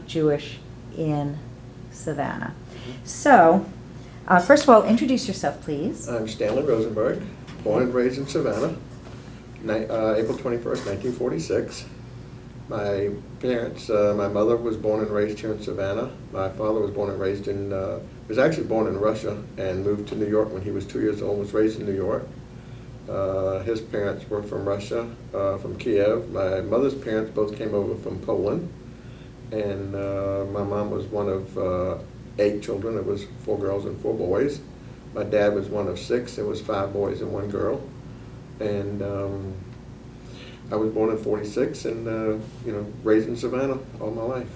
Jewish in Savannah. So, first of all, introduce yourself, please. I'm Stanley Rosenberg, born and raised in Savannah, April 21st, 1946. My parents, my mother was born and raised here in Savannah. My father was born and raised in, was actually born in Russia and moved to New York when he was 2 years old, was raised in New York. His parents were from Russia, from Kiev. My mother's parents both came over from Poland. And my mom was one of 8 children. It was 4 girls and 4 boys. My dad was one of 6. It was 5 boys and 1 girl. And I was born in 46 and raised in Savannah all my life.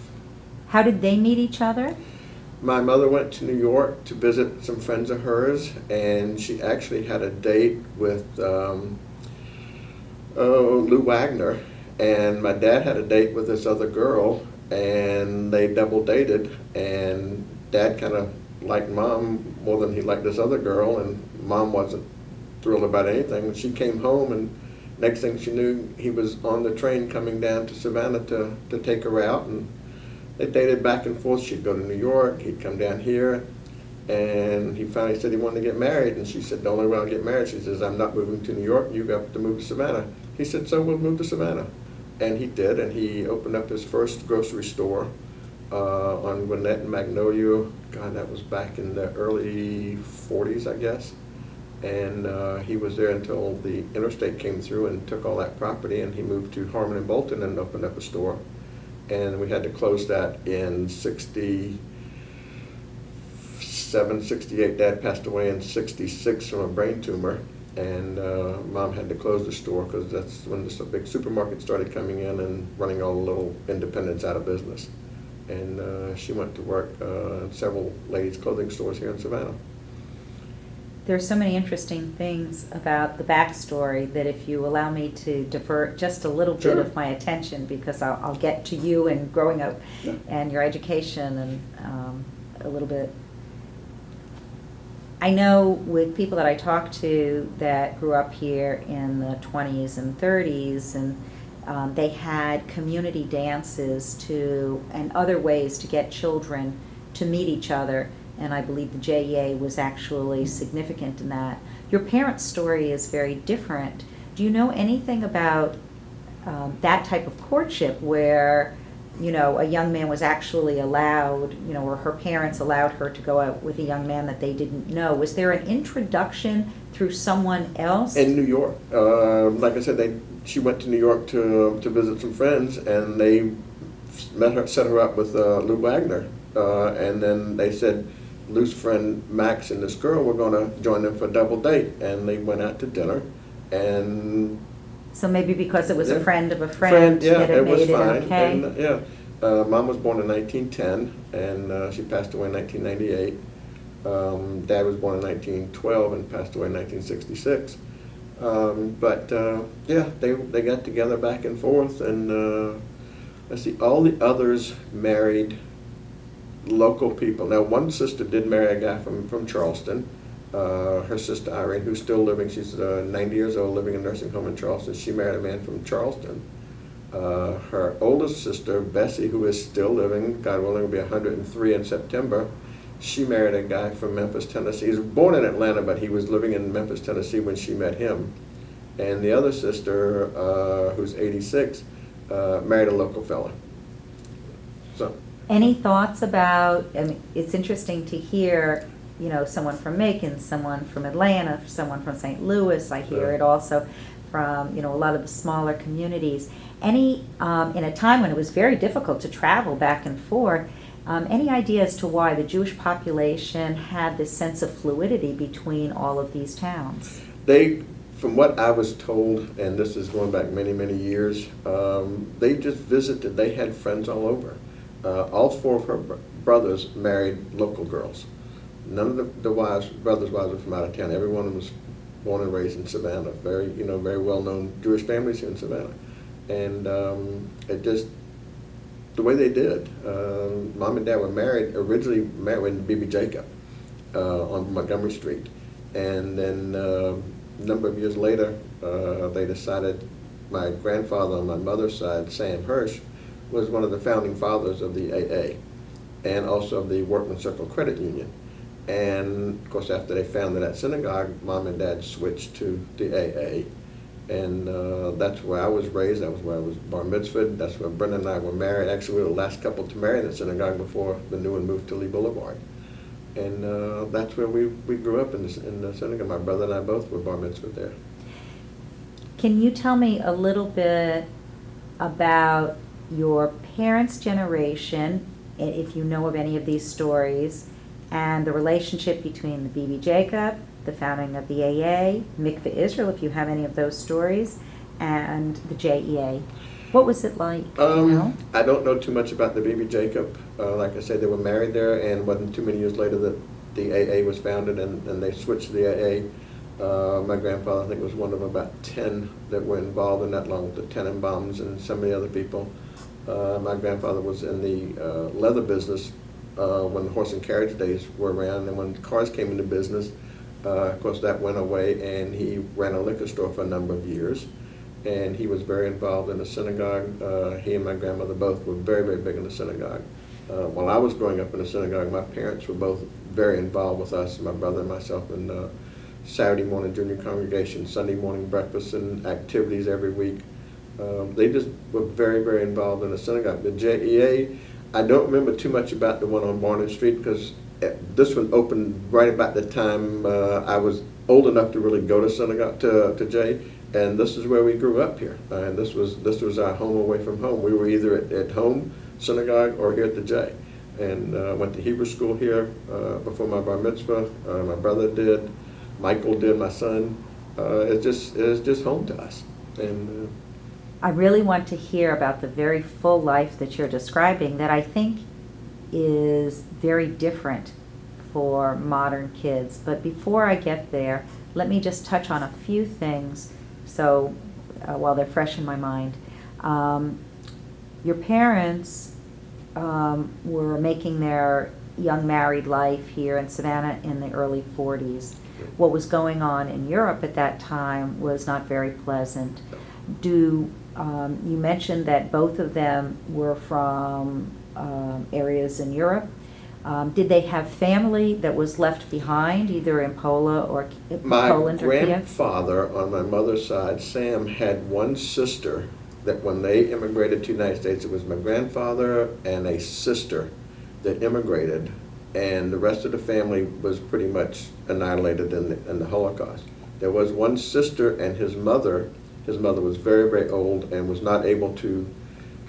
How did they meet each other? My mother went to New York to visit some friends of hers, and she actually had a date with Lou Wagner, and my dad had a date with this other girl, and they double dated, and Dad kind of liked Mom more than he liked this other girl, and Mom wasn't thrilled about anything. When she came home, and next thing she knew, he was on the train coming down to Savannah to take her out, and they dated back and forth. She'd go to New York, he'd come down here, and he finally said he wanted to get married, and she said, the only way I'll get married, she says, I'm not moving to New York, you got to move to Savannah. He said, so we'll move to Savannah. And he did, and he opened up his first grocery store on Gwinnett and Magnolia. God, that was back in the early 40s, I guess. And he was there until the interstate came through and took all that property, and he moved to Harmon and Bolton and opened up a store. And we had to close that in 67, 68. Dad passed away in 66 from a brain tumor. And Mom had to close the store because that's when this big supermarket started coming in and running all the little independents out of business. And she went to work at several ladies' clothing stores here in Savannah. There are so many interesting things about the backstory that if you allow me to divert just a little bit of my attention, because I'll get to you and growing up and your education and a little bit. I know with people that I talk to that grew up here in the 20s and 30s, and they had community dances and other ways to get children to meet each other, and I believe the JEA was actually significant in that. Your parents' story is very different. Do you know anything about that type of courtship where a young man was actually allowed, or her parents allowed her to go out with a young man that they didn't know? Was there an introduction through someone else? In New York. Like I said, she went to New York to visit some friends, and they set her up with Lou Wagner. And then they said, Lou's friend Max and this girl were going to join them for a double date. And they went out to dinner. And so maybe because it was a friend of a friend, yeah, it was made it fine. okay. And, Mom was born in 1910, and she passed away in 1998. Dad was born in 1912 and passed away in 1966. They got together back and forth, and let's see, all the others married local people. Now, one sister did marry a guy from Charleston. Her sister Irene, who's still living, she's 90 years old, living in a nursing home in Charleston. She married a man from Charleston. Her oldest sister, Bessie, who is still living, God willing, will be 103 in September. She married a guy from Memphis, Tennessee. He was born in Atlanta, but he was living in Memphis, Tennessee when she met him. And the other sister, who's 86, married a local fella. So. Any thoughts about, it's interesting to hear, someone from Macon, someone from Atlanta, someone from St. Louis. I hear it also from, a lot of the smaller communities. In a time when it was very difficult to travel back and forth, any idea as to why the Jewish population had this sense of fluidity between all of these towns? From what I was told, and this is going back many, many years, they just visited. They had friends all over. All 4 of her brothers married local girls. None of the brothers' wives were from out of town. Everyone was born and raised in Savannah. Very well-known Jewish families here in Savannah. And it just, the way they did. Mom and Dad were originally married with B.B. Jacob on Montgomery Street. And then a number of years later, they decided, my grandfather on my mother's side, Sam Hirsch, was one of the founding fathers of the AA and also of the Workman Circle Credit Union. And of course, after they founded that synagogue, Mom and Dad switched to the AA. And that's where I was raised. That was where I was bar mitzvahed. That's where Brenda and I were married. Actually, we were the last couple to marry in the synagogue before the new one moved to Lee Boulevard. And that's where we grew up in the synagogue. My brother and I both were bar mitzvahed there. Can you tell me a little bit about your parents' generation, if you know of any of these stories, and the relationship between the B.B. Jacob, the founding of the AA, Mikveh Israel, if you have any of those stories, and the JEA? What was it like? You know? I don't know too much about the B.B. Jacob. Like I said, they were married there, and wasn't too many years later that the AA was founded, and they switched to the AA. My grandfather, I think, was one of about 10 that were involved in that, along with the Tenenbaums and some of the other people. My grandfather was in the leather business when the horse and carriage days were around, and when cars came into business, of course, that went away, and he ran a liquor store for a number of years. And he was very involved in the synagogue. He and my grandmother both were very, very big in the synagogue. While I was growing up in the synagogue, my parents were both very involved with us, my brother and myself, in Saturday morning junior congregation, Sunday morning breakfast and activities every week. They just were very, very involved in the synagogue. The JEA, I don't remember too much about the one on Barnard Street, because this one opened right about the time I was old enough to really go to synagogue, to J. And this is where we grew up here. And this was our home away from home. We were either at home, synagogue, or here at the J. And went to Hebrew school here before my bar mitzvah. My brother did. Michael did, my son. It's just home to us. And I really want to hear about the very full life that you're describing, that I think is very different for modern kids. But before I get there, let me just touch on a few things, so while they're fresh in my mind. Your parents were making their young married life here in Savannah in the early 40s. What was going on in Europe at that time was not very pleasant. You mentioned that both of them were from areas in Europe. Did they have family that was left behind, either in Poland or Kiev? my grandfather on my mother's side, Sam, had one sister that when they immigrated to the United States, it was my grandfather and a sister that immigrated, and the rest of the family was pretty much annihilated in the Holocaust. There was one sister and his mother. His mother was very, very old and was not able to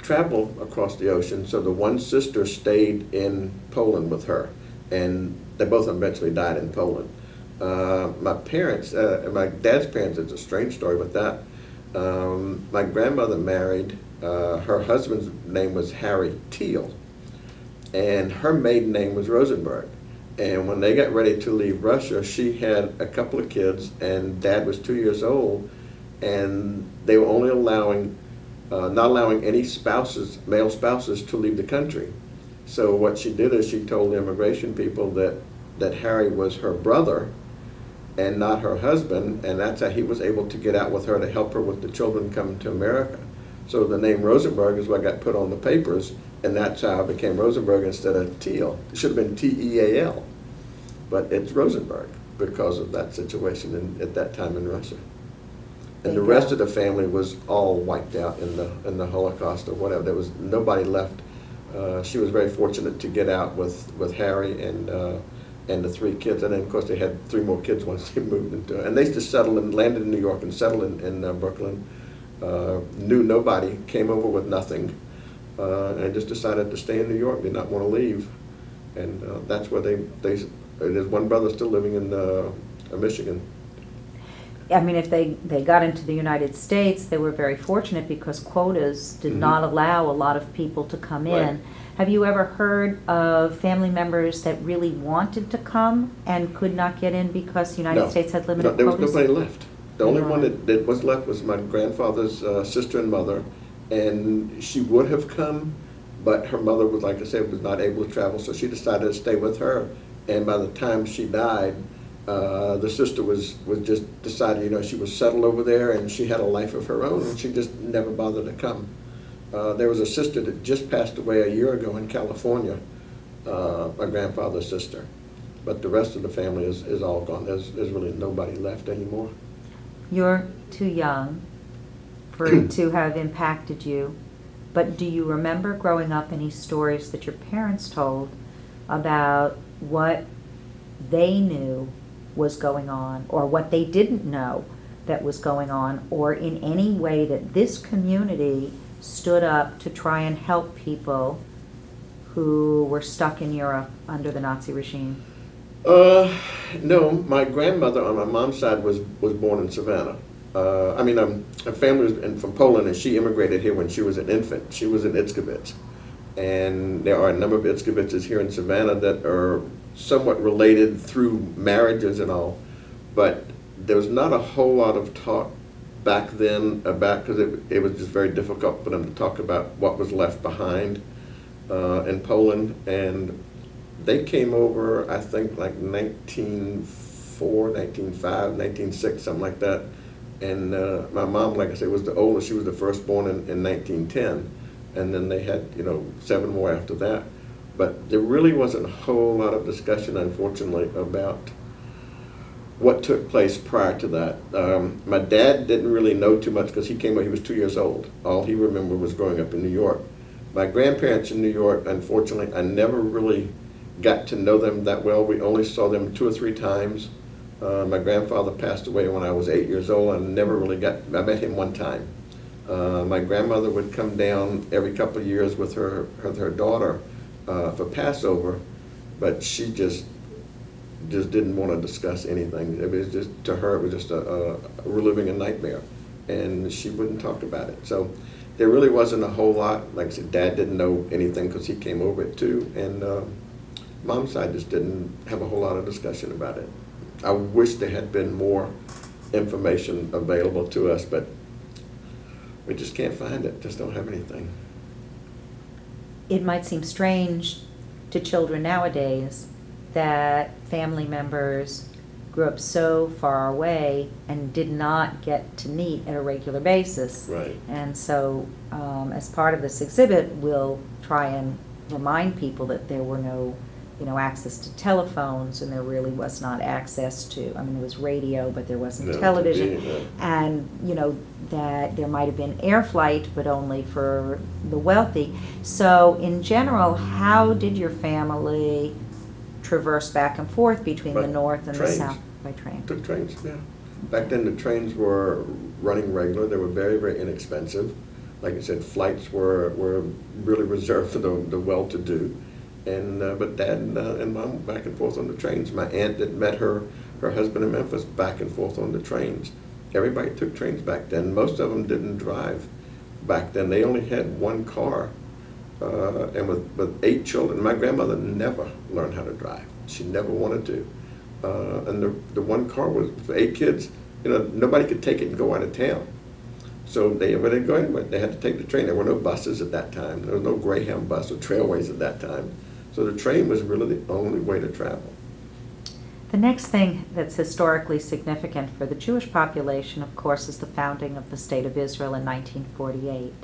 travel across the ocean, so the one sister stayed in Poland with her, and they both eventually died in Poland. My parents, my dad's parents, it's a strange story with that. My grandmother married, her husband's name was Harry Teal, and her maiden name was Rosenberg. And when they got ready to leave Russia, she had a couple of kids, and Dad was 2 years old, and they were only not allowing any spouses, male spouses, to leave the country. So what she did is she told the immigration people that Harry was her brother and not her husband, and that's how he was able to get out with her to help her with the children coming to America. So the name Rosenberg is what got put on the papers, and that's how it became Rosenberg instead of Teal. It should have been Teal, but it's Rosenberg because of that situation at that time in Russia. And the rest of the family was all wiped out in the Holocaust or whatever. There was nobody left. She was very fortunate to get out with Harry and the 3 kids, and then of course they had 3 more kids once they moved into it. And they just settled and landed in New York and settled in Brooklyn. Knew nobody, came over with nothing, and just decided to stay in New York. Did not want to leave, and that's where there's one brother still living in Michigan. I mean, if they got into the United States, they were very fortunate because quotas did not allow a lot of people to come in. Right. Have you ever heard of family members that really wanted to come and could not get in because the United States had limited there was quotas? nobody left. The only one that was left was my grandfather's sister and mother, and she would have come, but her mother was, like I said, was not able to travel, so she decided to stay with her. And by the time she died, the sister was just decided, she was settled over there and she had a life of her own, and she just never bothered to come. There was a sister that just passed away a year ago in California, my grandfather's sister. But the rest of the family is all gone. There's really nobody left anymore. You're too young for it to have impacted you, but do you remember growing up any stories that your parents told about what they knew was going on, or what they didn't know that was going on, or in any way that this community stood up to try and help people who were stuck in Europe under the Nazi regime? No, my grandmother on my mom's side was born in Savannah. Her family was from Poland, and she immigrated here when she was an infant. She was in Itzkowitz. And there are a number of Itzkowitzes here in Savannah that are somewhat related through marriages and all. But there was not a whole lot of talk back then about, because it was just very difficult for them to talk about what was left behind in Poland. And they came over, I think, like 1904, 1905, 1906, something like that. And my mom, like I said, was the oldest. She was the first born in 1910. And then they had, 7 more after that. But there really wasn't a whole lot of discussion, unfortunately, about what took place prior to that. My dad didn't really know too much because he came when he was 2 years old. All he remembered was growing up in New York. My grandparents in New York, unfortunately, I never really got to know them that well. We only saw them 2 or 3 times. My grandfather passed away when I was 8 years old. I met him one time. My grandmother would come down every couple of years with her daughter for Passover, but she just didn't want to discuss anything. It was just, to her, it was just reliving a nightmare, and she wouldn't talk about it. So there really wasn't a whole lot. Like I said, Dad didn't know anything because he came over it too, and Mom's side just didn't have a whole lot of discussion about it. I wish there had been more information available to us, but we just can't find it, just don't have anything. It might seem strange to children nowadays that family members grew up so far away and did not get to meet at a regular basis. Right. And so as part of this exhibit, we'll try and remind people that there were no access to telephones, and there really was not access to, there was radio, but there wasn't television. TV, no. And, that there might have been air flight, but only for the wealthy. So in general, how did your family traverse back and forth between the north and trains. the south? By train. Took trains, yeah. Back then the trains were running regular. They were very, very inexpensive. Like I said, flights were really reserved for the well-to-do. And but Dad and Mom back and forth on the trains. My aunt that met her husband in Memphis back and forth on the trains. Everybody took trains back then. Most of them didn't drive back then. They only had one car, and with 8 children. My grandmother never learned how to drive. She never wanted to. And the one car was for 8 kids. Nobody could take it and go out of town. So they go anywhere. They had to take the train. There were no buses at that time. There was no Greyhound bus or Trailways at that time. So the train was really the only way to travel. The next thing that's historically significant for the Jewish population, of course, is the founding of the State of Israel in 1948.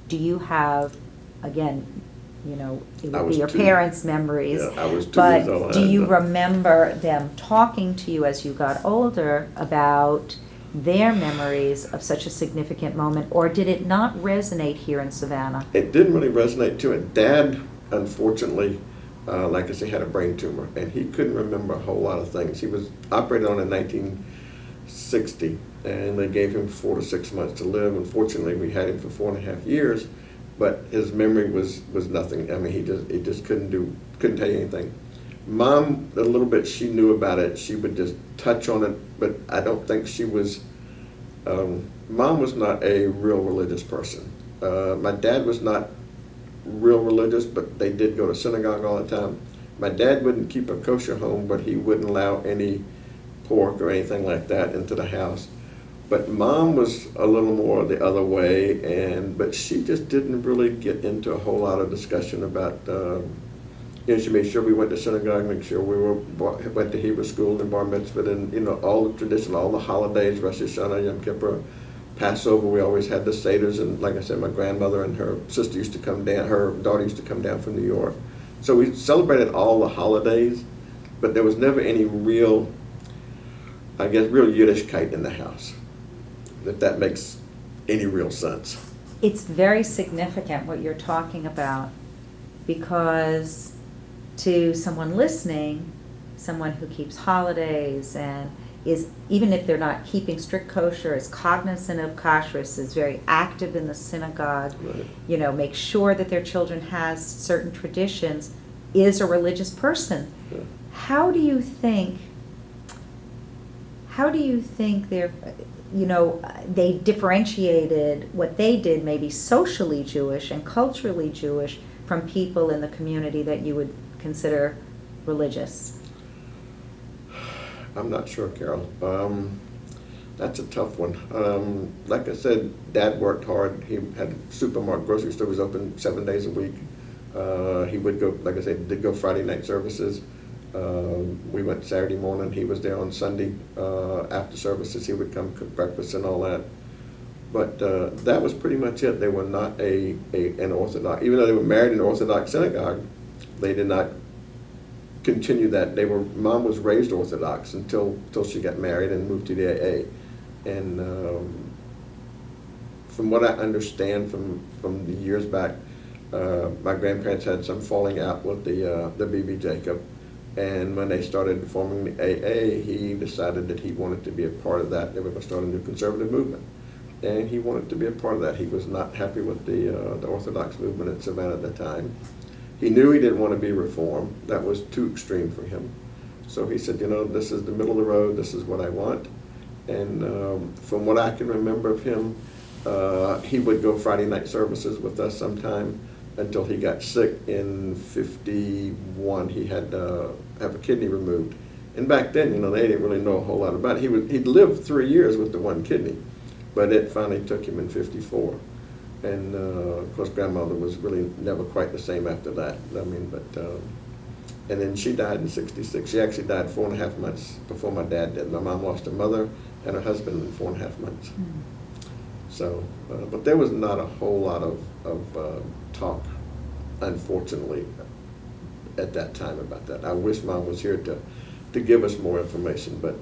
Do you have, again, it would be your parents' memories, yeah, I was 2 but years old. do you remember them talking to you as you got older about their memories of such a significant moment, or did it not resonate here in Savannah? It didn't really resonate to it. Dad, unfortunately, like I say, had a brain tumor, and he couldn't remember a whole lot of things. He was operated on in 1960, and they gave him 4 to 6 months to live. Unfortunately, we had him for 4.5 years, but his memory was nothing. He just couldn't tell you anything. Mom, a little bit, she knew about it. She would just touch on it, but I don't think she was. Mom was not a real religious person. My dad was not real religious, but they did go to synagogue all the time. My dad wouldn't keep a kosher home, but he wouldn't allow any pork or anything like that into the house. But Mom was a little more the other way, but she just didn't really get into a whole lot of discussion about. She made sure we went to synagogue, make sure we went to Hebrew school and bar mitzvah, and all the tradition, all the holidays, Rosh Hashanah, Yom Kippur. Passover, we always had the Seders, and like I said, my grandmother and her sister used to come down, her daughter used to come down from New York. So we celebrated all the holidays, but there was never any real, I guess, real Yiddishkeit in the house, if that makes any real sense. It's very significant what you're talking about, because to someone listening, someone who keeps holidays and is, even if they're not keeping strict kosher, is cognizant of kashrus, is very active in the synagogue, Right. you know, make sure that their children has certain traditions, is a religious person. Yeah. How do you think they're, you know, they differentiated what they did, maybe socially Jewish and culturally Jewish, from people in the community that you would consider religious? I'm not sure, Carol. That's a tough one. Like I said, Dad worked hard. He had a supermarket, grocery store was open 7 days a week. He would go, like I said, did go Friday night services. We went Saturday morning. He was there on Sunday after services. He would come cook breakfast and all that. But that was pretty much it. They were not an Orthodox, even though they were married in an Orthodox synagogue, they did not continue that. Mom was raised Orthodox until she got married and moved to the AA. And from what I understand from the years back, my grandparents had some falling out with the B.B. Jacob. And when they started forming the AA, he decided that he wanted to be a part of that. They were going to start a new conservative movement. And he wanted to be a part of that. He was not happy with the Orthodox movement in Savannah at the time. He knew he didn't want to be Reformed. That was too extreme for him. So he said, you know, this is the middle of the road. This is what I want. And from what I can remember of him, he would go Friday night services with us sometime until he got sick in '51. He had to have a kidney removed. And back then, you know, they didn't really know a whole lot about it. He'd lived 3 years with the one kidney, but it finally took him in '54. And of course, grandmother was really never quite the same after that. I mean, and then she died in '66. She actually died 4.5 months before my dad did. My mom lost her mother and her husband in 4.5 months. Mm. So, but there was not a whole lot of talk, unfortunately, at that time about that. I wish Mom was here to give us more information, but.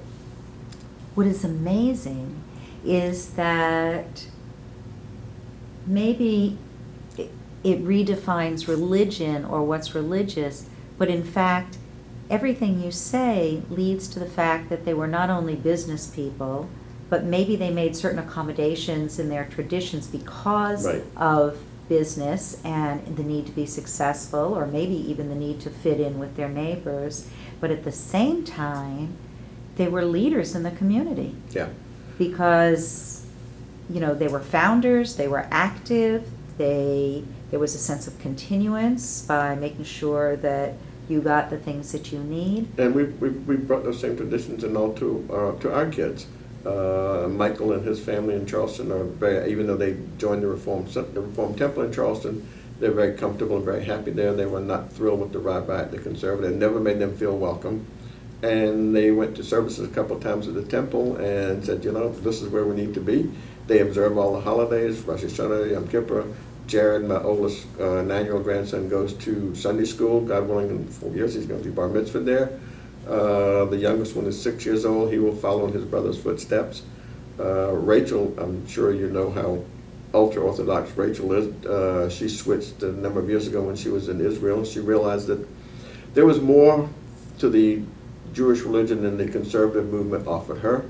What is amazing is that maybe it redefines religion or what's religious, but in fact, everything you say leads to the fact that they were not only business people, but maybe they made certain accommodations in their traditions because Right. of business and the need to be successful, or maybe even the need to fit in with their neighbors. But at the same time, they were leaders in the community. Yeah. Because, you know, they were founders, they were active, there was a sense of continuance by making sure that you got the things that you need. And we brought those same traditions and all to our kids. Michael and his family in Charleston are very, even though they joined the Reformed Temple in Charleston, they're very comfortable and very happy there. They were not thrilled with the rabbi, the conservative. It never made them feel welcome. And they went to services a couple of times at the temple and said, you know, this is where we need to be. They observe all the holidays, Rosh Hashanah, Yom Kippur. Jared, my oldest 9-year-old grandson, goes to Sunday school. God willing, in 4 years he's going to be bar mitzvah there. The youngest one is 6 years old. He will follow in his brother's footsteps. Rachel, I'm sure you know how ultra-Orthodox Rachel is. She switched a number of years ago when she was in Israel. She realized that there was more to the Jewish religion than the conservative movement offered her.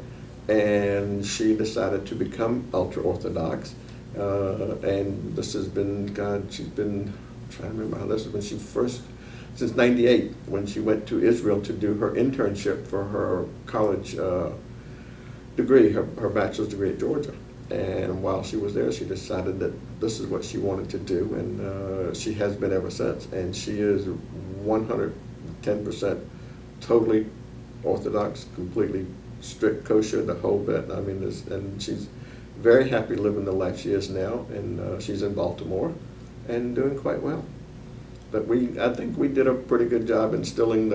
And she decided to become ultra-Orthodox. And this has been, she's been, I'm trying to remember how this was when she first, since '98, when she went to Israel to do her internship for her college degree, her bachelor's degree at Georgia. And while she was there, she decided that this is what she wanted to do, and she has been ever since. And she is 110% totally Orthodox, completely strict kosher, the whole bit. I mean, and she's very happy living the life she is now, and she's in Baltimore and doing quite well. But I think we did a pretty good job instilling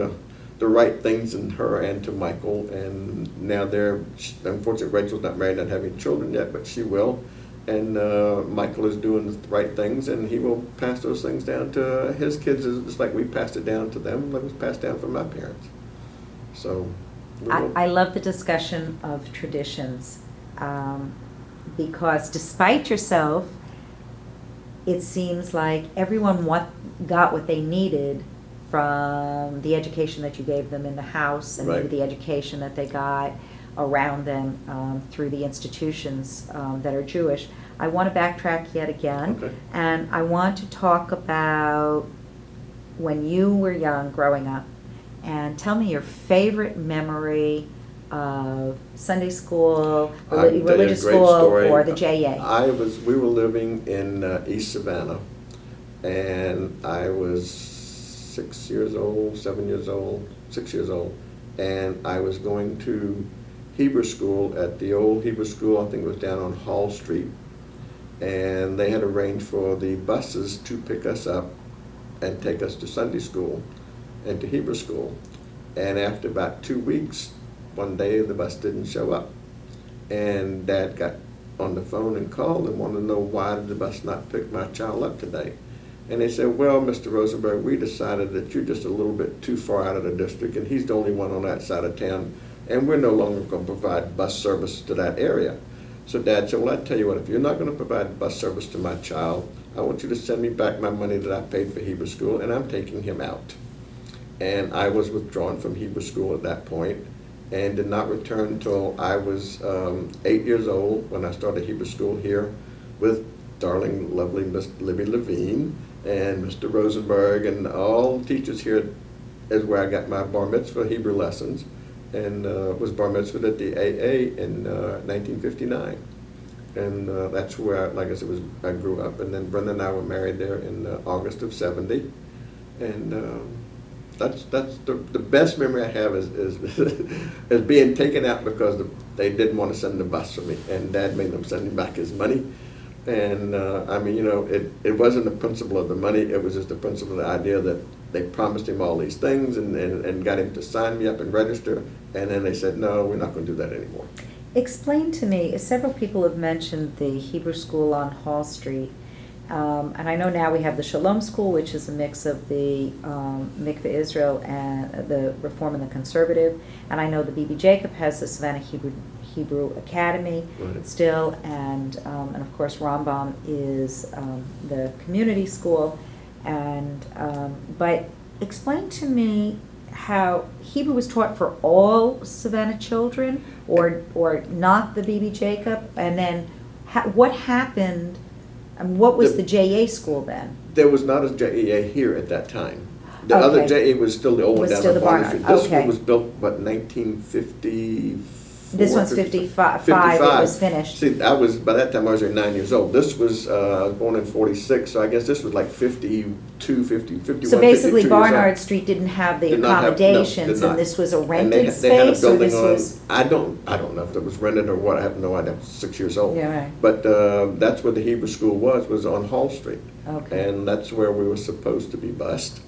the right things in her and to Michael, and now unfortunately Rachel's not married, not having children yet, but she will. And Michael is doing the right things, and he will pass those things down to his kids, just like we passed it down to them, like it was passed down from my parents. So I love the discussion of traditions, because despite yourself, it seems like everyone got what they needed from the education that you gave them in the house, and maybe Right. the education that they got around them through the institutions that are Jewish. I want to backtrack yet again, Okay. and I want to talk about when you were young, growing up, and tell me your favorite memory of Sunday school, I'll tell you a religious great school, story. or the JA. We were living in East Savannah, and I was 6 years old, 7 years old, 6 years old, and I was going to Hebrew school at the old Hebrew school. I think it was down on Hall Street, and they had arranged for the buses to pick us up and take us to Sunday school and to Hebrew school. And after about 2 weeks, one day the bus didn't show up, and Dad got on the phone and called and wanted to know why did the bus not pick my child up today. And they said, well, Mr. Rosenberg, we decided that you're just a little bit too far out of the district, and he's the only one on that side of town, and we're no longer going to provide bus service to that area. So Dad said, well, I tell you what, if you're not going to provide bus service to my child, I want you to send me back my money that I paid for Hebrew school, and I'm taking him out. And I was withdrawn from Hebrew school at that point, and did not return until I was 8 years old, when I started Hebrew school here with darling, lovely Miss Libby Levine and Mr. Rosenberg, and all the teachers here is where I got my bar mitzvah Hebrew lessons, and was bar mitzvahed at the AA in 1959. And that's where, like I said, I grew up. And then Brenda and I were married there in August of '70. And that's the best memory I have is is being taken out because they didn't want to send the bus for me, and Dad made them send him back his money. And I mean, it wasn't the principle of the money, it was just the principle of the idea that they promised him all these things and got him to sign me up and register, and then they said, no, we're not going to do that anymore. Explain to me, several people have mentioned the Hebrew school on Hall Street. And I know now we have the Shalom School, which is a mix of the Mikveh Israel and the Reform and the Conservative. And I know the B.B. Jacob has the Savannah Hebrew Academy Right. still. And of course, Rambam is the community school. And but explain to me how Hebrew was taught for all Savannah children, or not the B.B. Jacob, and then what happened. And what was the JA school then? There was not a JA here at that time. The Okay. other JA was still the old one Was down still on the Barnard Barnard. Street. This Okay. one was built, what, 1954? This one's 55, it was finished. See, by that time I was 9 years old. This was, I was born in 46, so I guess this was like 52, 50, 51, So basically 52 years old. Barnard Street didn't have the Did not have- no, accommodations, did not. and this was a And rented they had a space, or building this on, was? I don't know if it was rented or what, I have no idea, I was 6 years old. Yeah, right. But that's where the Hebrew school was on Hall Street. Okay. And that's where we were supposed to be bused,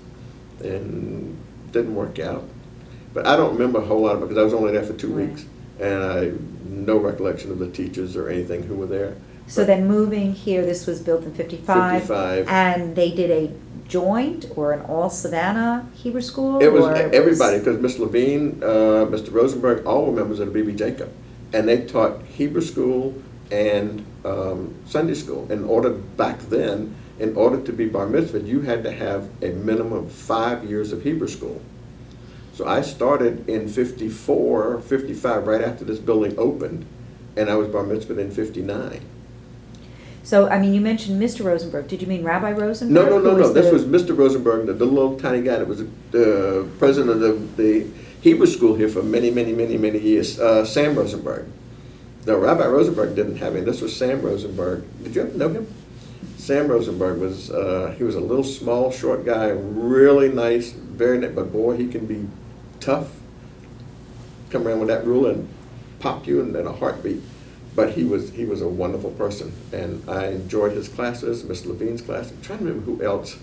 and didn't work out. But I don't remember a whole lot of it, because I was only there for 2 Right. weeks, and I no recollection of the teachers or anything who were there. So then moving here, this was built in 55? 55. And they did a joint or an all Savannah Hebrew school? It was or everybody, because Miss Levine, Mr. Rosenberg, all were members of the B.B. Jacob. And they taught Hebrew school and Sunday school. Back then, in order to be bar mitzvah, you had to have a minimum of 5 years of Hebrew school. So I started in 54, 55, right after this building opened, and I was bar mitzvah in 59. So, I mean, you mentioned Mr. Rosenberg. Did you mean Rabbi Rosenberg? No. Who This the- was Mr. Rosenberg, the little tiny guy that was the president of the Hebrew school here for many, many, many, many years. Sam Rosenberg. No, Rabbi Rosenberg didn't have him. This was Sam Rosenberg. Did you ever know him? Sam Rosenberg was, he was a little small, short guy, really nice, very nice, but boy, he can be tough. Come around with that ruler and pop you in a heartbeat. But he was a wonderful person, and I enjoyed his classes, Miss Levine's class. I'm trying to remember who else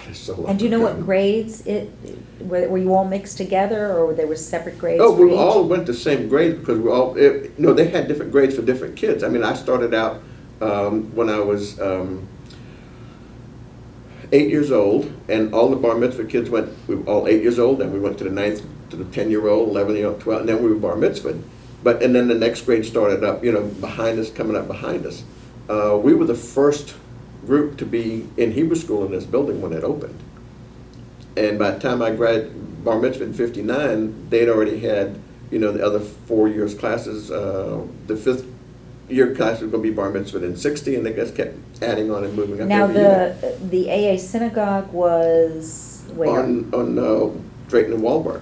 There's so long And do you know what ago. grades were you all mixed together, or there were separate grades Oh, for we each? all went the same grade because we all, no, they had different grades for different kids. I mean, I started out when I was 8 years old, and all the bar mitzvah kids we were all 8 years old, and we went to the ninth, to the 10-year-old, 11-year-old, 12, and then we were bar mitzvahed. And then the next grade started up, behind us, coming up behind us. We were the first group to be in Hebrew school in this building when it opened. And by the time I bar mitzvah in '59, they'd already had, the other 4 years classes. The fifth year class was going to be bar mitzvah in '60, and they just kept adding on and moving up Now, every year. the AA synagogue was where? On Drayton and Wahlberg,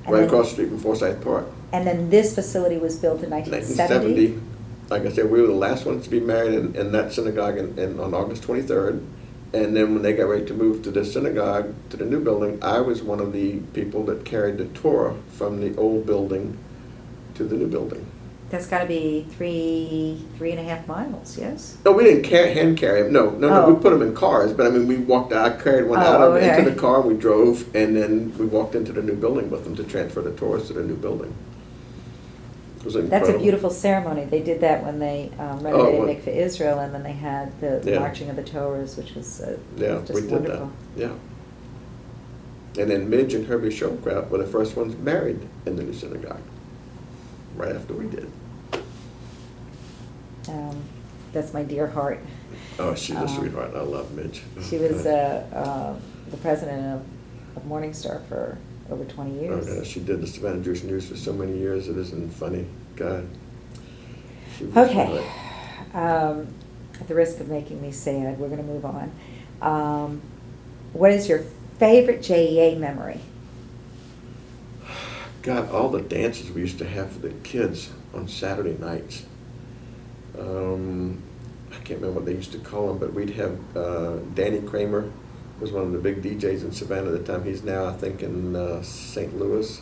And right then- across the street from Forsyth Park. And then this facility was built in 1970? 1970, like I said, we were the last ones to be married in that synagogue on August 23rd. And then when they got ready to move to the synagogue, to the new building, I was one of the people that carried the Torah from the old building to the new building. That's got to be 3.5 miles, yes? No, we didn't hand carry them. No, Oh. we put them in cars. But I mean, we walked out. I carried one Oh, out okay. into the car. We drove, and then we walked into the new building with them to transfer the Torahs to the new building. It was incredible. That's a beautiful ceremony. They did that when they renovated well- Mikveh Israel, and then they had the Yeah. marching of the Torahs, which was Yeah, just we did wonderful. that. Yeah. And then Midge and Herbie Showcraft were the first ones married in the new synagogue, right after we did. That's my dear heart. Oh, she's a sweetheart. I love Midge. She was the president of Morningstar for over 20 Oh, years. yeah, she did the Savannah Jewish News for so many years. It isn't funny. God. She was Okay. good. At the risk of making me sad, we're going to move on. What is your favorite JEA memory? God, all the dances we used to have for the kids on Saturday nights. I can't remember what they used to call them, but we'd have Danny Kramer was one of the big DJs in Savannah at the time. He's now, I think, in St. Louis.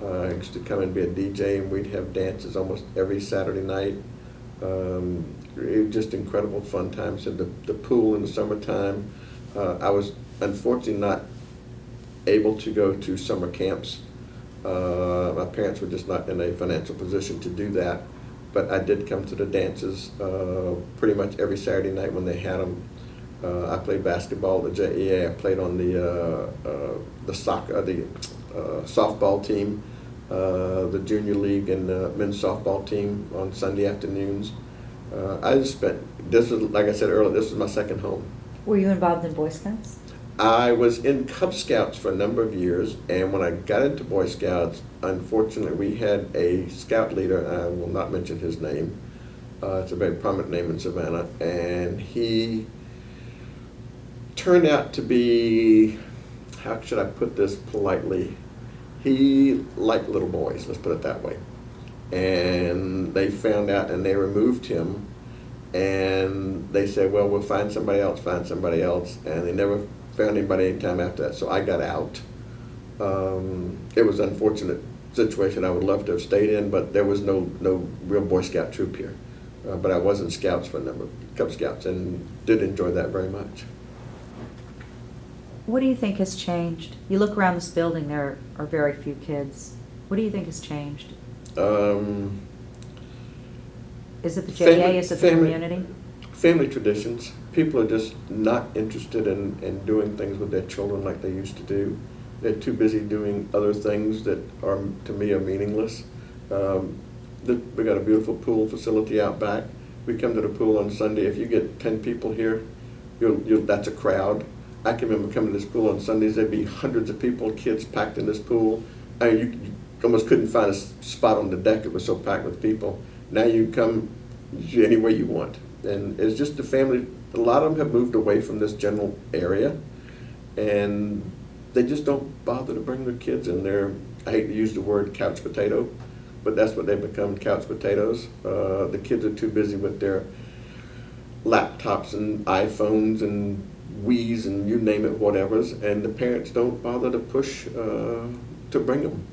He used to come and be a DJ, and we'd have dances almost every Saturday night. It was just incredible fun times. And the pool in the summertime. I was unfortunately not able to go to summer camps. My parents were just not in a financial position to do that. But I did come to the dances pretty much every Saturday night when they had them. I played basketball at the JEA. I played on the soccer, the softball team, the junior league, and the men's softball team on Sunday afternoons. I just spent. This was, like I said earlier, this was my second home. Were you involved in Boy Scouts? I was in Cub Scouts for a number of years, and when I got into Boy Scouts, unfortunately, we had a scout leader. I will not mention his name. It's a very prominent name in Savannah, and he turned out to be, how should I put this politely? He liked little boys, let's put it that way. And they found out, and they removed him, and they said, well, we'll find somebody else, and they never found anybody anytime after that, so I got out. It was an unfortunate situation I would love to have stayed in, but there was no real Boy Scout troop here. But I was in Scouts for a number of Cub Scouts, and did enjoy that very much. What do you think has changed? You look around this building, there are very few kids. What do you think has changed? Is it the JEA? Is it the community? Family traditions. People are just not interested in doing things with their children like they used to do. They're too busy doing other things that are, to me, are meaningless. We got a beautiful pool facility out back. We come to the pool on Sunday. If you get 10 people here, that's a crowd. I can remember coming to this pool on Sundays. There'd be hundreds of people, kids packed in this pool. I mean, you almost couldn't find a spot on the deck. It was so packed with people. Now you can come any way you want. And it's just the family. A lot of them have moved away from this general area, and they just don't bother to bring their kids in there. I hate to use the word couch potato, but that's what they've become, couch potatoes. The kids are too busy with their laptops and iPhones and Wii's and you name it, whatevers, and the parents don't bother to push to bring them.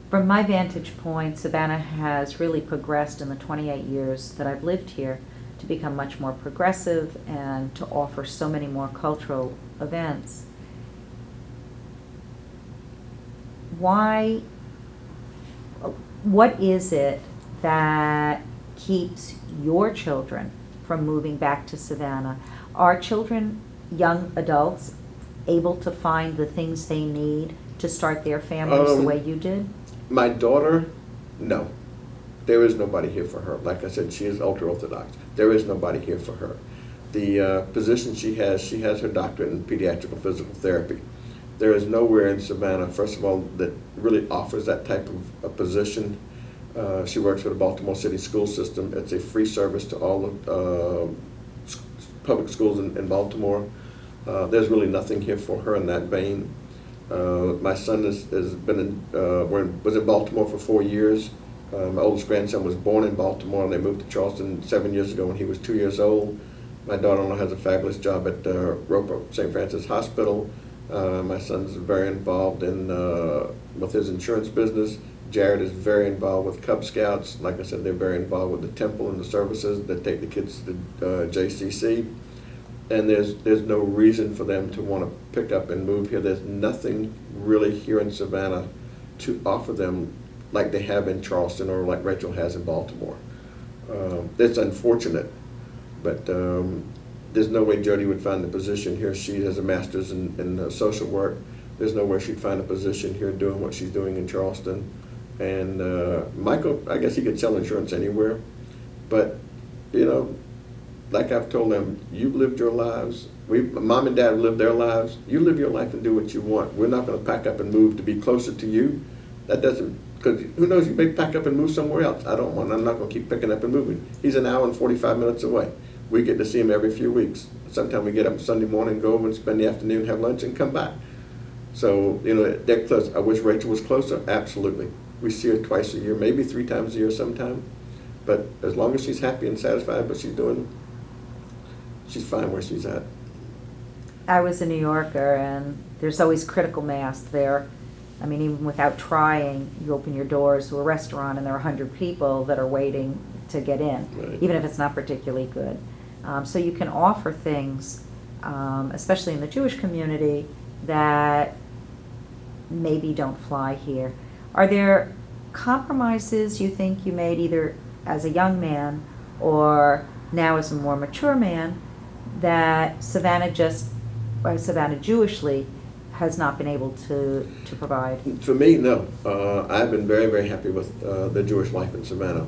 From my vantage point, Savannah has really progressed in the 28 years that I've lived here. to become much more progressive and to offer so many more cultural events. What is it that keeps your children from moving back to Savannah? Are children, young adults, able to find the things they need to start their families the way you did? My daughter, no. There is nobody here for her. Like I said, she is ultra-Orthodox. There is nobody here for her. The position she has her doctorate in pediatric and physical therapy. There is nowhere in Savannah, first of all, that really offers that type of a position. She works for the Baltimore City school system. It's a free service to all the public schools in Baltimore. There's really nothing here for her in that vein. My son was in Baltimore for 4 years. My oldest grandson was born in Baltimore, and they moved to Charleston 7 years ago when he was 2 years old. My daughter-in-law has a fabulous job at Roper St. Francis Hospital. My son's very involved with his insurance business. Jared is very involved with Cub Scouts. Like I said, they're very involved with the temple and the services that take the kids to JCC. And there's no reason for them to want to pick up and move here. There's nothing really here in Savannah to offer them like they have in Charleston or like Rachel has in Baltimore. It's unfortunate, but there's no way Jody would find a position here. She has a master's in social work. There's no way she'd find a position here doing what she's doing in Charleston. And Michael, I guess he could sell insurance anywhere, but like I've told them, you've lived your lives. Mom and Dad have lived their lives. You live your life and do what you want. We're not going to pack up and move to be closer to you. That doesn't, because who knows, you may pack up and move somewhere else. I'm not going to keep picking up and moving. He's an hour and 45 minutes away. We get to see him every few weeks. Sometimes we get up Sunday morning, go over and spend the afternoon, have lunch, and come back. So, they're close. I wish Rachel was closer. Absolutely. We see her twice a year, maybe 3 times a year sometime. But as long as she's happy and satisfied with what she's doing, she's fine where she's at. I was a New Yorker, and there's always critical mass there. I mean, even without trying, you open your doors to a restaurant and there are 100 people that are waiting to get in, Right. even if it's not particularly good. So you can offer things, especially in the Jewish community, that maybe don't fly here. Are there compromises you think you made either as a young man or now as a more mature man that Savannah Jewishly has not been able to provide? For me, no. I've been very, very happy with the Jewish life in Savannah.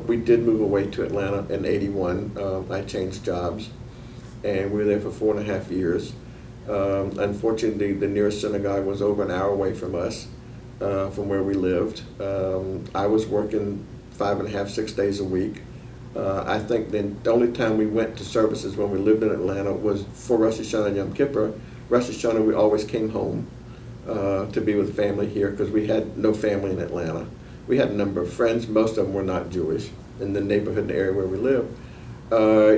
We did move away to Atlanta in '81. I changed jobs, and we were there for 4.5 years. Unfortunately, the nearest synagogue was over an hour away from us, from where we lived. I was working 5.5, 6 days a week. I think the only time we went to services when we lived in Atlanta was for Rosh Hashanah and Yom Kippur. Rosh Hashanah, we always came home to be with family here because we had no family in Atlanta. We had a number of friends. Most of them were not Jewish in the neighborhood and the area where we lived.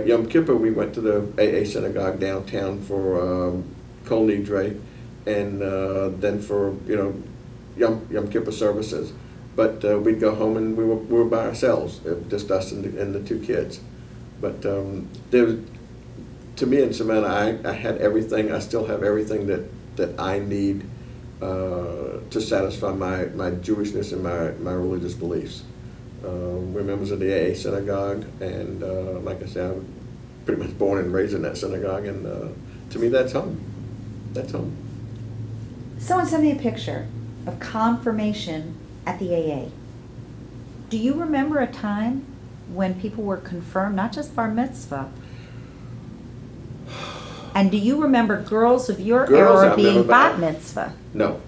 Yom Kippur, we went to the AA synagogue downtown for Kol Nidre, and then for Yom Kippur services. But we'd go home and we were by ourselves, just us and the 2 kids. But to me in Savannah, I had everything. I still have everything that I need to satisfy my Jewishness and my religious beliefs. We're members of the AA synagogue, and like I said, I was pretty much born and raised in that synagogue, and to me that's home. That's home. Someone sent me a picture of confirmation at the AA. Do you remember a time when people were confirmed, not just bar mitzvah? And do you remember girls of your era being bat mitzvah? No,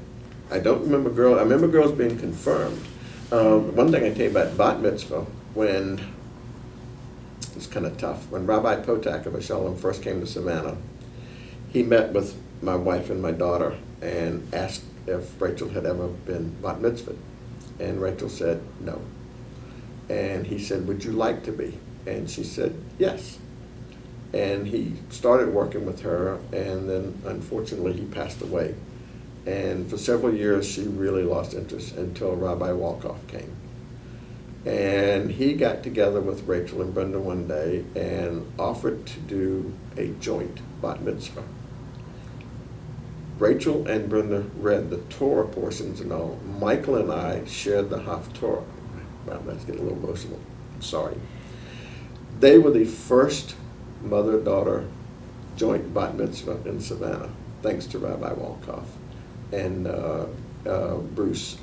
I don't remember girls. I remember girls being confirmed. One thing I can tell you about bat mitzvah, when it's kind of tough. When Rabbi Potak of Shalom first came to Savannah, he met with my wife and my daughter and asked if Rachel had ever been bat mitzvah. And Rachel said no. And he said, would you like to be? And she said yes. And he started working with her, and then unfortunately he passed away. And for several years she really lost interest until Rabbi Walkoff came. And he got together with Rachel and Brenda one day and offered to do a joint bat mitzvah. Rachel and Brenda read the Torah portions and all. Michael and I shared the Haftorah. Wow, that's getting a little emotional. I'm sorry. They were the first mother-daughter joint bat mitzvah in Savannah, thanks to Rabbi Walkoff and Bruce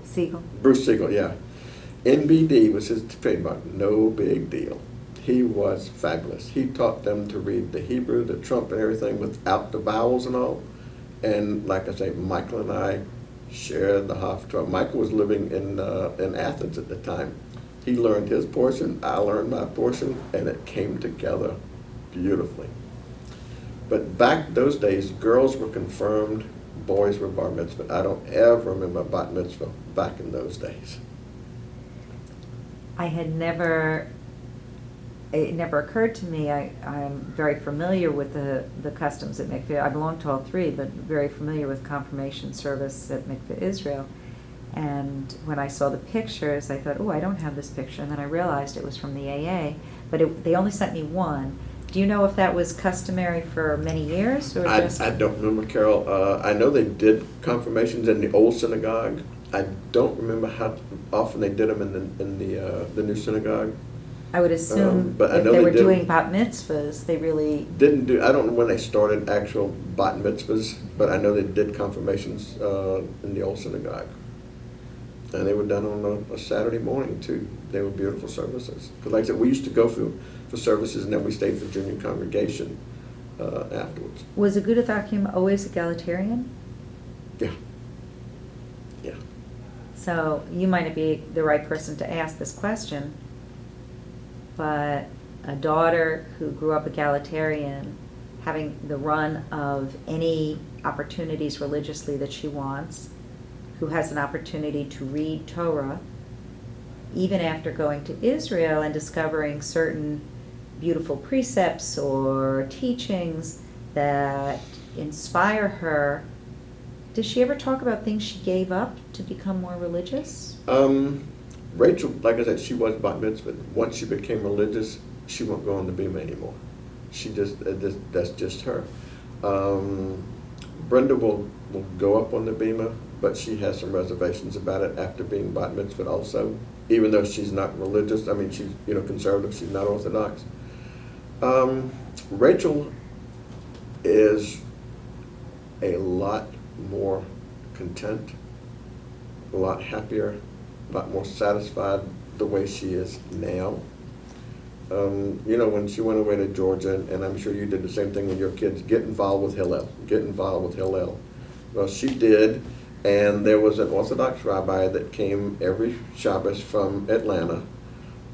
Siegel. Bruce Siegel, yeah. NBD was his trademark, no big deal. He was fabulous. He taught them to read the Hebrew, the Trump and everything without the vowels and all. And like I say, Michael and I shared the Haftorah. Michael was living in Athens at the time. He learned his portion, I learned my portion, and it came together beautifully. But back those days, girls were confirmed, boys were bar mitzvah. I don't ever remember bat mitzvah back in those days. It never occurred to me. I'm very familiar with the customs at Mikveh. I belong to all three, but very familiar with confirmation service at Mikveh Israel. And when I saw the pictures, I thought, oh, I don't have this picture. And then I realized it was from the AA, but they only sent me one. Do you know if that was customary for many years? Or I don't remember, Carol. I know they did confirmations in the old synagogue. I don't remember how often they did them in the new synagogue. I would assume but I if know they they were did- doing bat mitzvahs, they really... Didn't do. I don't know when they started actual bat mitzvahs, but I know they did confirmations in the old synagogue, and they were done on a Saturday morning too. They were beautiful services. Because like I said, we used to go for services, and then we stayed for junior congregation afterwards. Was Agudath Achim always egalitarian? Yeah. Yeah. So you might not be the right person to ask this question, but a daughter who grew up egalitarian, having the run of any opportunities religiously that she wants, who has an opportunity to read Torah, even after going to Israel and discovering certain beautiful precepts or teachings that inspire her, does she ever talk about things she gave up to become more religious? Rachel, like I said, she was bat mitzvah. Once she became religious, she won't go on the bima anymore. She that's just her. Brenda will go up on the bima, but she has some reservations about it after being bat mitzvah also, even though she's not religious. I mean, she's conservative. She's not Orthodox. Rachel is a lot more content, a lot happier, a lot more satisfied the way she is now. When she went away to Georgia, and I'm sure you did the same thing with your kids, get involved with Hillel, get involved with Hillel. Well, she did, and there was an Orthodox rabbi that came every Shabbos from Atlanta,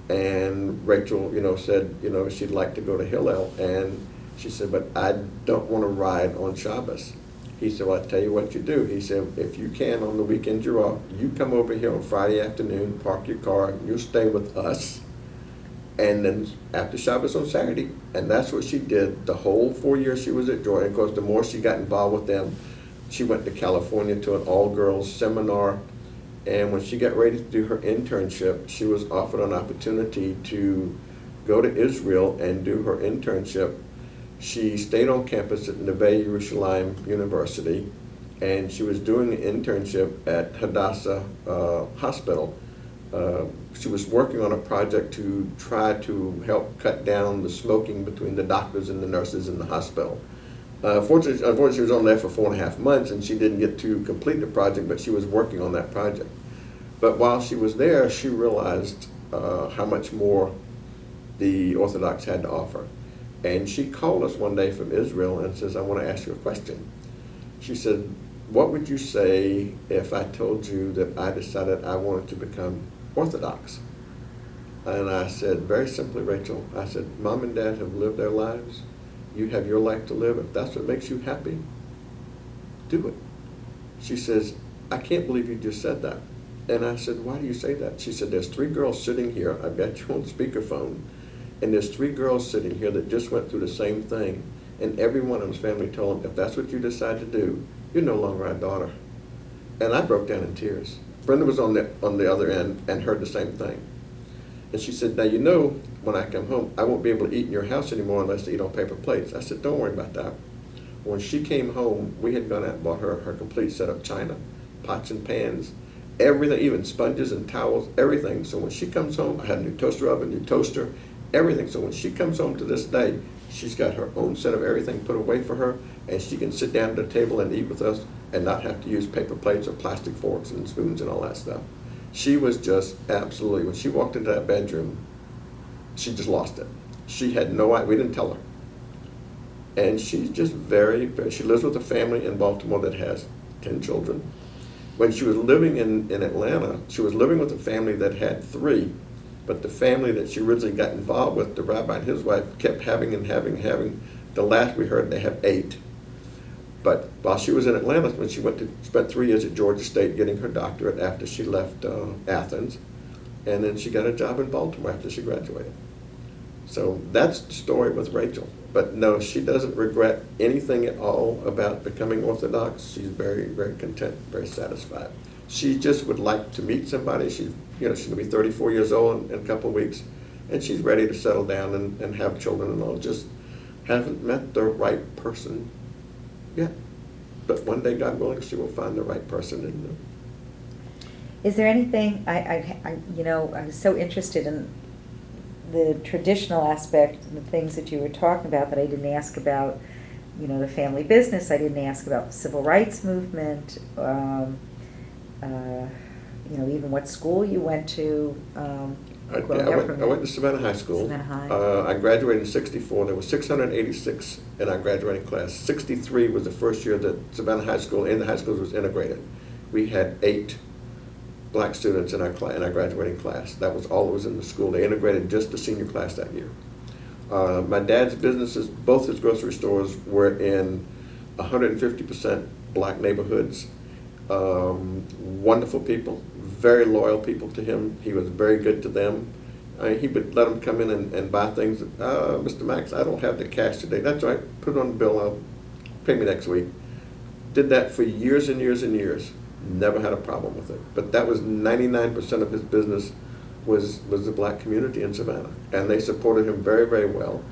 and Rachel, said, she'd like to go to Hillel, and she said, but I don't want to ride on Shabbos. He said, well, I'll tell you what you do. He said, if you can, on the weekends you're off, you come over here on Friday afternoon, park your car, you'll stay with us, and then after Shabbos on Saturday. And that's what she did the whole 4 years she was at Georgia. Of course, the more she got involved with them, she went to California to an all-girls seminar, and when she got ready to do her internship, she was offered an opportunity to go to Israel and do her internship. She stayed on campus at Neve Yerushalayim University, and she was doing an internship at Hadassah Hospital. She was working on a project to try to help cut down the smoking between the doctors and the nurses in the hospital. Unfortunately, she was on there for 4.5 months, and she didn't get to complete the project, but she was working on that project. But while she was there, she realized how much more the Orthodox had to offer. And she called us one day from Israel and says, I want to ask you a question. She said, what would you say if I told you that I decided I wanted to become Orthodox? And I said, very simply, Rachel, I said, Mom and Dad have lived their lives. You have your life to live. If that's what makes you happy, do it. She says, I can't believe you just said that. And I said, why do you say that? She said, there's 3 girls sitting here. I've got you on speakerphone. And there's 3 girls sitting here that just went through the same thing. And every one of them's family told them, if that's what you decide to do, you're no longer our daughter. And I broke down in tears. Brenda was on the other end and heard the same thing. And she said, now you know, when I come home, I won't be able to eat in your house anymore unless I eat on paper plates. I said, don't worry about that. When she came home, we had gone out and bought her complete set of china, pots and pans, everything, even sponges and towels, everything. So when she comes home, I had a new toaster oven, new toaster, everything. So when she comes home to this day, she's got her own set of everything put away for her, and she can sit down at the table and eat with us and not have to use paper plates or plastic forks and spoons and all that stuff. She was just absolutely, when she walked into that bedroom, she just lost it. She had no idea, we didn't tell her. And she's just she lives with a family in Baltimore that has 10 children. When she was living in Atlanta, she was living with a family that had 3, but the family that she originally got involved with, the rabbi and his wife, kept having. The last we heard, they have 8. But while she was in Atlanta, when she spent 3 years at Georgia State getting her doctorate after she left Athens, and then she got a job in Baltimore after she graduated. So that's the story with Rachel. But no, she doesn't regret anything at all about becoming Orthodox. She's very, very content, very satisfied. She just would like to meet somebody. She's going to be 34 years old in a couple of weeks, and she's ready to settle down and have children and all. Just haven't met the right person yet. But one day, God willing, she will find the right person. And Is there anything, I was so interested in the traditional aspect and the things that you were talking about that I didn't ask about, the family business. I didn't ask about the civil rights movement, even what school you went to. I went to Savannah High School. Savannah High. I graduated in '64. There were 686 in our graduating class. '63 was the first year that Savannah High School and the high schools was integrated. We had 8 black students in our graduating class. That was all that was in the school. They integrated just the senior class that year. My dad's businesses, both his grocery stores, were in 150% black neighborhoods. Wonderful people, very loyal people to him. He was very good to them. He would let them come in and buy things. Mr. Max, I don't have the cash today. That's all right, put it on the bill, I'll pay me next week. Did that for years and years and years. Never had a problem with it. But that was 99% of his business was the black community in Savannah. And they supported him very, very well.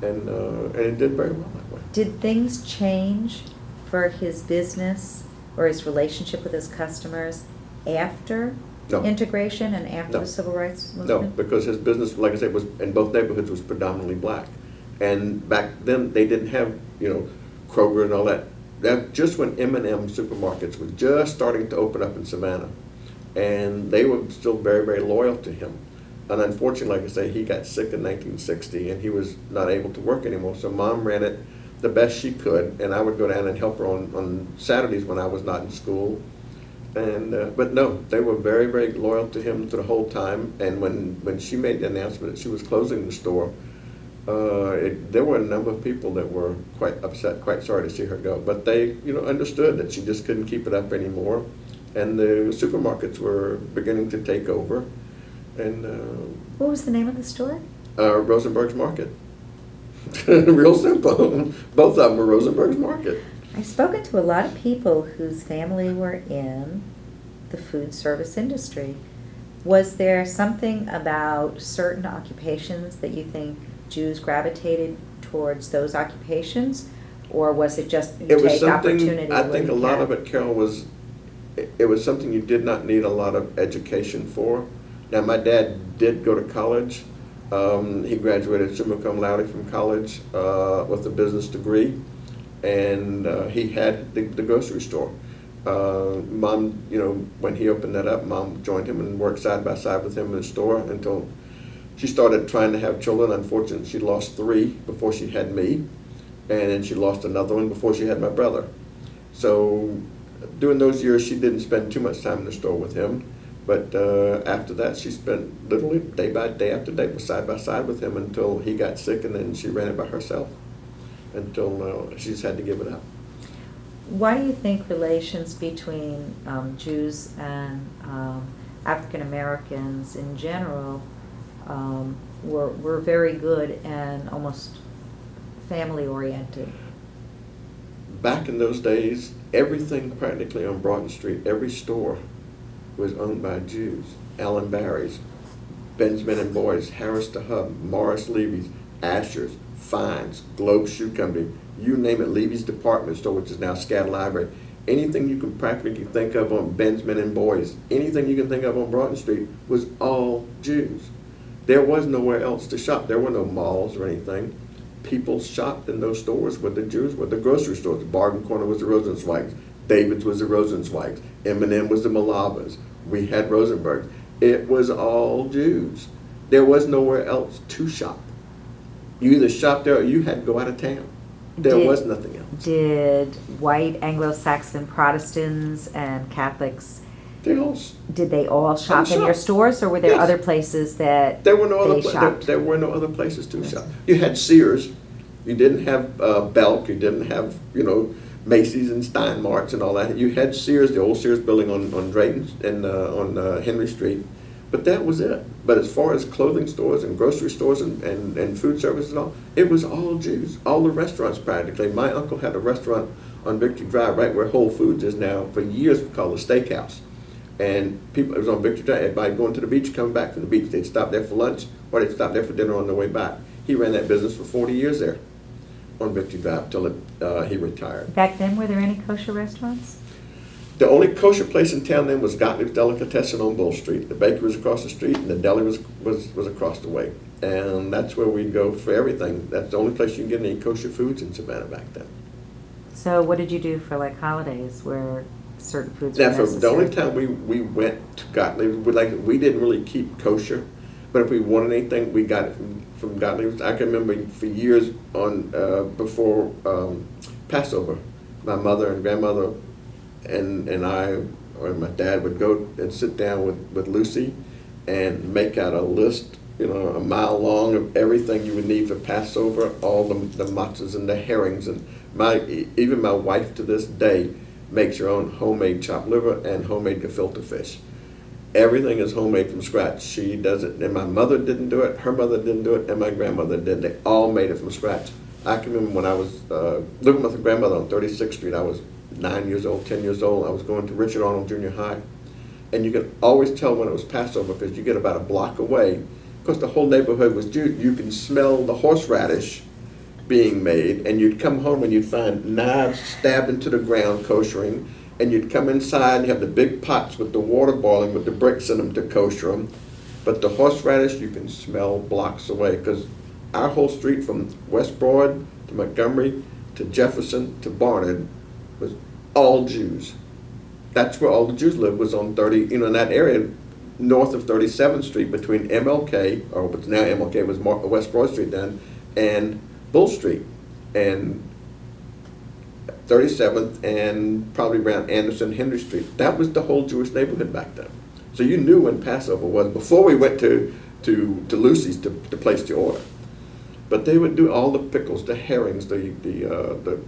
And it did very well that way. Did things change for his business or his relationship with his customers after integration and after the civil rights movement? No, because his business, like I said, was in both neighborhoods was predominantly black. And back then they didn't have, Kroger and all that. That just when M&M supermarkets were just starting to open up in Savannah, and they were still very, very loyal to him. And unfortunately, like I say, he got sick in 1960, and he was not able to work anymore. So Mom ran it the best she could, and I would go down and help her on Saturdays when I was not in school. And but no, they were very, very loyal to him through the whole time. And when she made the announcement that she was closing the store, there were a number of people that were quite upset, quite sorry to see her go. But they, understood that she just couldn't keep it up anymore, and the supermarkets were beginning to take over. And what was the name of the store? Rosenberg's Market. Real simple. Both of them were Rosenberg's Market. I've spoken to a lot of people whose family were in the food service industry. Was there something about certain occupations that you think Jews gravitated towards those occupations, or was it just you take opportunity? I think a lot of it, Carol, it was something you did not need a lot of education for. Now, my dad did go to college. He graduated summa cum laude from college with a business degree, and he had the grocery store. Mom, when he opened that up, Mom joined him and worked side by side with him in the store until she started trying to have children. Unfortunately, she lost 3 before she had me, and then she lost another one before she had my brother. So during those years, she didn't spend too much time in the store with him. But after that, she spent literally day by day after day, side by side with him until he got sick, and then she ran it by herself until she just had to give it up. Why do you think relations between Jews and African Americans in general were very good and almost family oriented? Back in those days, everything practically on Broughton Street, every store was owned by Jews. Allen Barry's, Benjamin and Boys, Harris the Hub, Morris Levy's, Asher's, Fines, Globe Shoe Company, you name it, Levy's Department Store, which is now Scat Library. Anything you can practically think of on Benjamin and Boys, anything you can think of on Broughton Street was all Jews. There was nowhere else to shop. There were no malls or anything. People shopped in those stores where the Jews were. The grocery stores, the Bargain Corner was the Rosenzweigs, David's was the Rosenzweigs, M&M was the Malavas, we had Rosenberg. It was all Jews. There was nowhere else to shop. You either shopped there or you had to go out of town. There was nothing else. Did white Anglo-Saxon Protestants and Catholics, did they all shop in your stores, or were there Yes. other places that There were no other shopped? there were no other places to shop. You had Sears. You didn't have Belk. You didn't have Macy's and Steinmart's and all that. You had Sears, the old Sears building on Drayton and on Henry Street. But that was it. But as far as clothing stores and grocery stores and food services and all, it was all Jews. All the restaurants practically. My uncle had a restaurant on Victory Drive, right where Whole Foods is now, for years called the Steakhouse. And people, it was on Victory Drive, everybody going to the beach, coming back from the beach. They'd stop there for lunch or they'd stop there for dinner on their way back. He ran that business for 40 years there on Victory Drive till he retired. Back then, were there any kosher restaurants? The only kosher place in town then was Gottlieb's Delicatessen on Bull Street. The bakery was across the street and the deli was across the way. And that's where we'd go for everything. That's the only place you can get any kosher foods in Savannah back then. So what did you do for like holidays where certain foods Now, were for necessary? the only time we went to Gottlieb's, we didn't really keep kosher, but if we wanted anything, we got it from Gottlieb's. I can remember for years before Passover, my mother and grandmother and I, or my dad would go and sit down with Lucy and make out a list, a mile long of everything you would need for Passover, all the matzahs and the herrings, and even my wife to this day makes her own homemade chopped liver and homemade gefilte fish. Everything is homemade from scratch. She does it, and my mother didn't do it, her mother didn't do it, and my grandmother did. They all made it from scratch. I can remember when I was living with a grandmother on 36th Street, I was 9 years old, 10 years old. I was going to Richard Arnold Junior High. And you could always tell when it was Passover because you get about a block away. Because the whole neighborhood was Jewish. You can smell the horseradish being made, and you'd come home and you'd find knives stabbed into the ground koshering, and you'd come inside and you have the big pots with the water boiling with the bricks in them to kosher them. But the horseradish you can smell blocks away because our whole street from West Broad to Montgomery to Jefferson to Barnard was all Jews. That's where all the Jews lived, was on 30, in that area north of 37th Street between MLK, or what's now MLK was West Broad Street then, and Bull Street, and 37th, and probably around Anderson, Henry Street. That was the whole Jewish neighborhood back then. So you knew when Passover was, before we went to Lucy's to place the order. But they would do all the pickles, the herrings, the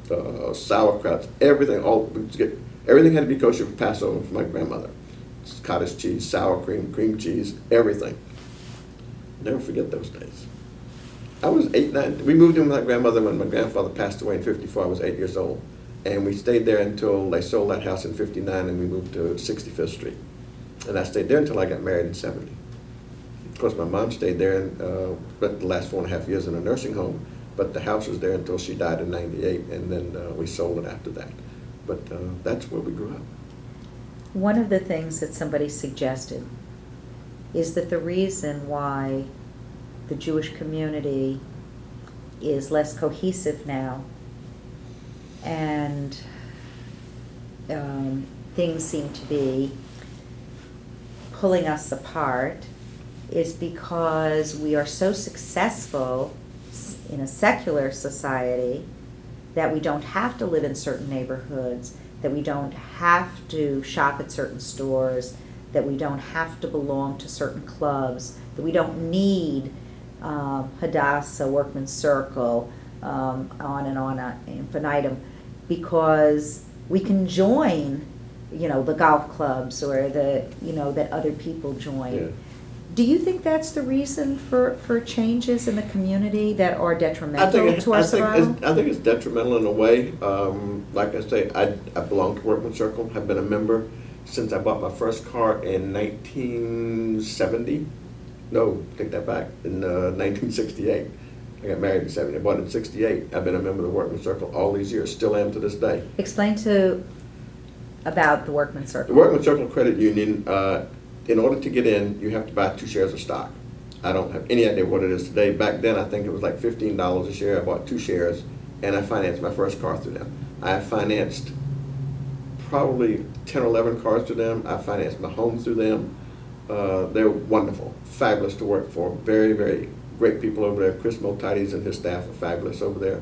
sauerkrauts, everything. Everything had to be kosher for Passover for my grandmother. Cottage cheese, sour cream, cream cheese, everything. Never forget those days. I was 8, 9. We moved in with my grandmother when my grandfather passed away in 54. I was 8 years old. And we stayed there until they sold that house in 59 and we moved to 65th Street. And I stayed there until I got married in 70. Of course, my mom stayed there and spent the last 4.5 years in a nursing home, but the house was there until she died in 98, and then we sold it after that. But that's where we grew up. One of the things that somebody suggested is that the reason why the Jewish community is less cohesive now and things seem to be pulling us apart is because we are so successful in a secular society that we don't have to live in certain neighborhoods, that we don't have to shop at certain stores, that we don't have to belong to certain clubs, that we don't need Hadassah, Workman's Circle, on and on infinitum, because we can join, the golf clubs or that other people join. Yeah. Do you think that's the reason for changes in the community that are detrimental to our survival? I think it's detrimental in a way. Like I say, I belong to Workman's Circle, have been a member, since I bought my first car in 1970. No, take that back, in 1968. I got married in 70, I bought it in 68. I've been a member of the Workman Circle all these years, still am to this day. Explain about the Workman The Circle. Workman Circle Credit Union, in order to get in, you have to buy 2 shares of stock. I don't have any idea what it is today. Back then, I think it was like $15 a share. I bought 2 shares, and I financed my first car through them. I financed probably 10 or 11 cars through them. I financed my home through them. They're wonderful, fabulous to work for. Very, very great people over there. Chris Multides and his staff are fabulous over there.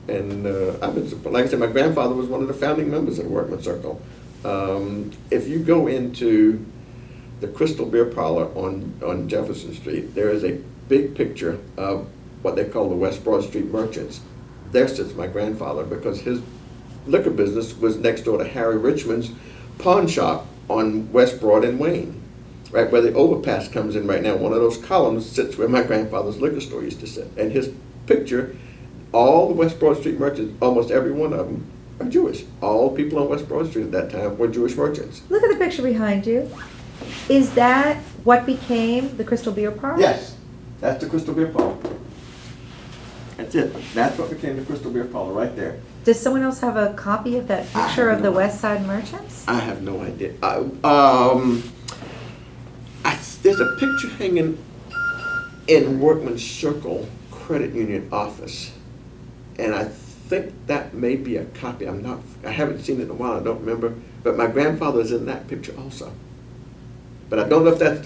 And I've been, like I said, my grandfather was one of the founding members of the Workman Circle. If you go into the Crystal Beer Parlor on Jefferson Street, there is a big picture of what they call the West Broad Street merchants. There sits my grandfather, because his liquor business was next door to Harry Richmond's pawn shop on West Broad and Wayne. Right where the overpass comes in right now, one of those columns sits where my grandfather's liquor store used to sit. And his picture, all the West Broad Street merchants, almost every one of them are Jewish. All people on West Broad Street at that time were Jewish merchants. Look at the picture behind you. Is that what became the Crystal Beer Parlor? Yes, that's the Crystal Beer Parlor. That's it. That's what became the Crystal Beer Parlor right there. Does someone else have a copy of that picture of the West Side merchants? I have no idea. There's a picture hanging in Workman Circle Credit Union office, and I think that may be a copy. I haven't seen it in a while. I don't remember. But my grandfather is in that picture also. But I don't know if that's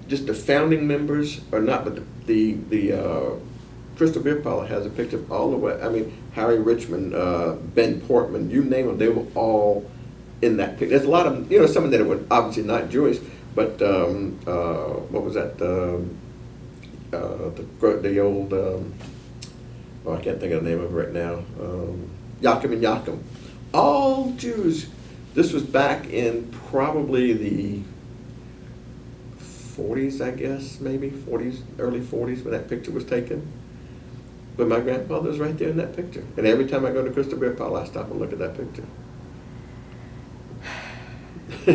just the founding members or not. But the Crystal Beer Parlor has a picture of all the way. I mean, Harry Richmond, Ben Portman, you name them, they were all in that picture. There's a lot of some of them that were obviously not Jewish, but what was that? The old I can't think of the name of it right now. Yaakov and Yaakov, all Jews. This was back in probably the 40s, I guess, maybe 40s, early 40s when that picture was taken. But my grandfather was right there in that picture. And every time I go to Crystal Beer Parlor, I stop and look at that picture.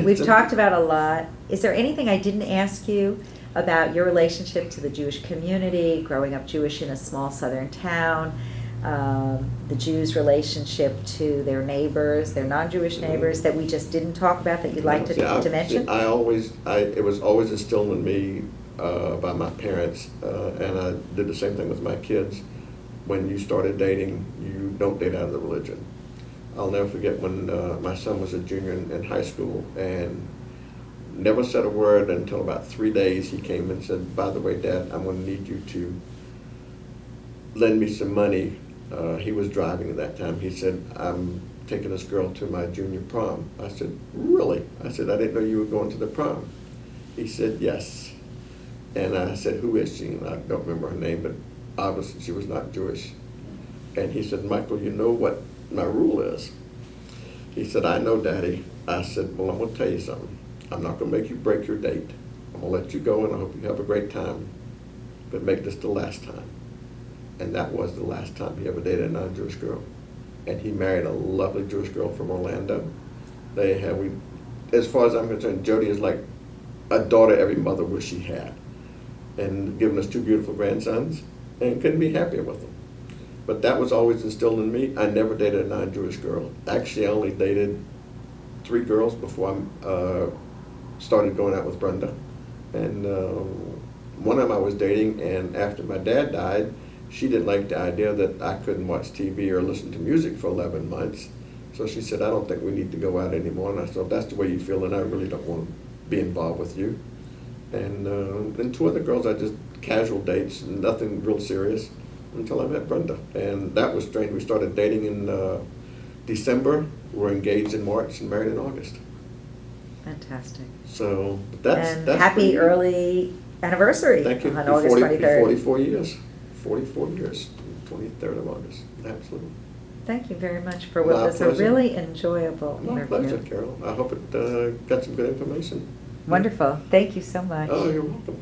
We've talked about a lot. Is there anything I didn't ask you about your relationship to the Jewish community, growing up Jewish in a small southern town, the Jews' relationship to their neighbors, their non-Jewish neighbors, that we just didn't talk about that you'd like to mention? It was always instilled in me by my parents, and I did the same thing with my kids. When you started dating, you don't date out of the religion. I'll never forget when my son was a junior in high school, and never said a word until about 3 days. He came and said, "By the way, Dad, I'm going to need you to lend me some money." He was driving at that time. He said, "I'm taking this girl to my junior prom." I said, "Really?" I said, "I didn't know you were going to the prom." He said, "Yes." And I said, "Who is she?" And I don't remember her name, but obviously she was not Jewish. And he said, "Michael, you know what my rule is?" He said, "I know, Daddy." I said, "Well, I'm going to tell you something. I'm not going to make you break your date. I'm going to let you go, and I hope you have a great time. But make this the last time." And that was the last time he ever dated a non-Jewish girl. And he married a lovely Jewish girl from Orlando. As far as I'm concerned, Jody is like a daughter every mother wished she had. And given us 2 beautiful grandsons, and couldn't be happier with them. But that was always instilled in me. I never dated a non-Jewish girl. Actually, I only dated 3 girls before I started going out with Brenda. And one of them I was dating, and after my dad died, she didn't like the idea that I couldn't watch TV or listen to music for 11 months. So she said, "I don't think we need to go out anymore." And I said, "If that's the way you feel, then I really don't want to be involved with you." And 2 other girls, I just casual dates, nothing real serious, until I met Brenda. And that was strange. We started dating in December, were engaged in March, and married in August. Fantastic. So that's happy early anniversary. Thank you. On August 23rd. 44 years. 44 years, 23rd of August. Absolutely. Thank you very much for what My was a pleasure. really enjoyable My interview. pleasure, Carol. I hope it got some good information. Wonderful. Thank you so much. Oh, you're welcome.